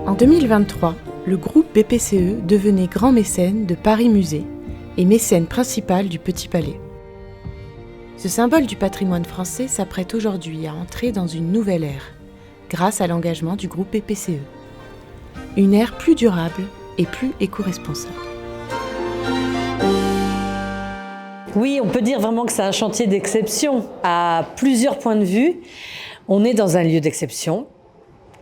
En 2023, le groupe BPCE devenait grand mécène de Paris Musée et mécène principal du Petit Palais. Ce symbole du patrimoine français s'apprête aujourd'hui à entrer dans une nouvelle ère, grâce à l'engagement du groupe BPCE. Une ère plus durable et plus éco-responsable. Oui, on peut dire vraiment que c'est un chantier d'exception à plusieurs points de vue. On est dans un lieu d'exception,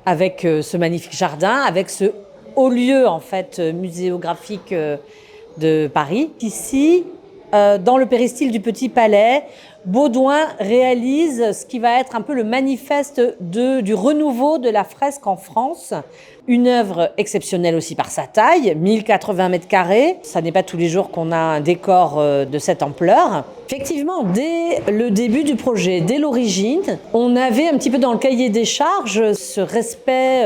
avec ce magnifique jardin, avec ce haut lieu en fait muséographique de Paris. Ici, dans le péristyle du Petit Palais, Baudouin réalise ce qui va être un peu le manifeste du renouveau de la fresque en France. Une œuvre exceptionnelle aussi par sa taille, 1080 mètres carrés. Ça n'est pas tous les jours qu'on a un décor de cette ampleur. Effectivement, dès le début du projet, dès l'origine, on avait un petit peu dans le cahier des charges ce respect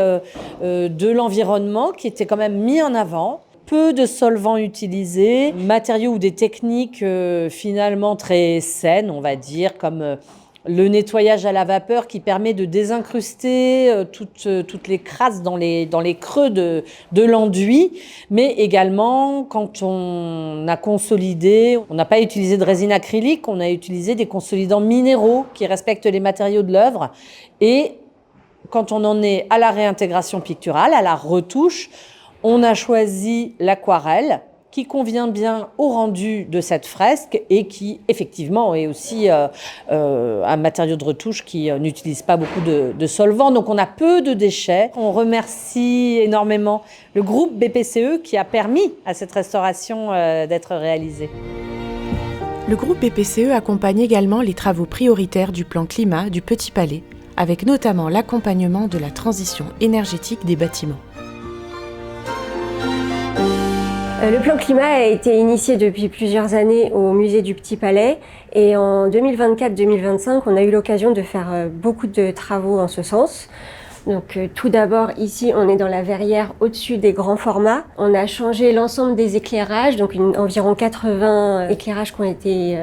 de l'environnement qui était quand même mis en avant. Peu de solvants utilisés, matériaux ou des techniques finalement très saines, on va dire, comme le nettoyage à la vapeur qui permet de désincruster toutes les crasses dans les creux de l'enduit, mais également quand on a consolidé, on n'a pas utilisé de résine acrylique, on a utilisé des consolidants minéraux qui respectent les matériaux de l'œuvre. Et quand on en est à la réintégration picturale, à la retouche, on a choisi l'aquarelle qui convient bien au rendu de cette fresque et qui, effectivement, est aussi un matériau de retouche qui n'utilise pas beaucoup de solvants. Donc, on a peu de déchets. On remercie énormément le groupe BPCE qui a permis à cette restauration d'être réalisée. Le groupe BPCE accompagne également les travaux prioritaires du plan climat du Petit Palais, avec notamment l'accompagnement de la transition énergétique des bâtiments. Le plan climat a été initié depuis plusieurs années au musée du Petit Palais et en 2024-2025, on a eu l'occasion de faire beaucoup de travaux en ce sens. Donc tout d'abord, ici, on est dans la verrière au-dessus des grands formats. On a changé l'ensemble des éclairages, donc environ 80 éclairages qui ont été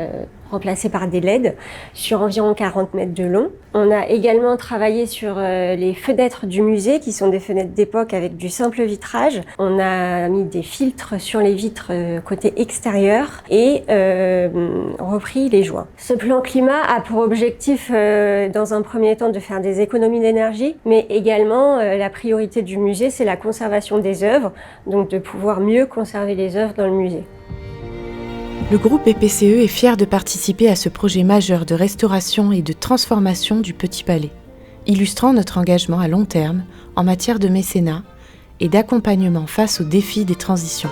remplacés par des LED sur environ 40 mètres de long. On a également travaillé sur les fenêtres du musée qui sont des fenêtres d'époque avec du simple vitrage. On a mis des filtres sur les vitres côté extérieur et repris les joints. Ce plan climat a pour objectif dans un premier temps de faire des économies d'énergie, mais également la priorité du musée c'est la conservation des œuvres, donc de pouvoir mieux conserver les œuvres dans le musée. Le groupe BPCE est fier de participer à ce projet majeur de restauration et de transformation du Petit Palais, illustrant notre engagement à long terme en matière de mécénat et d'accompagnement face aux défis des transitions.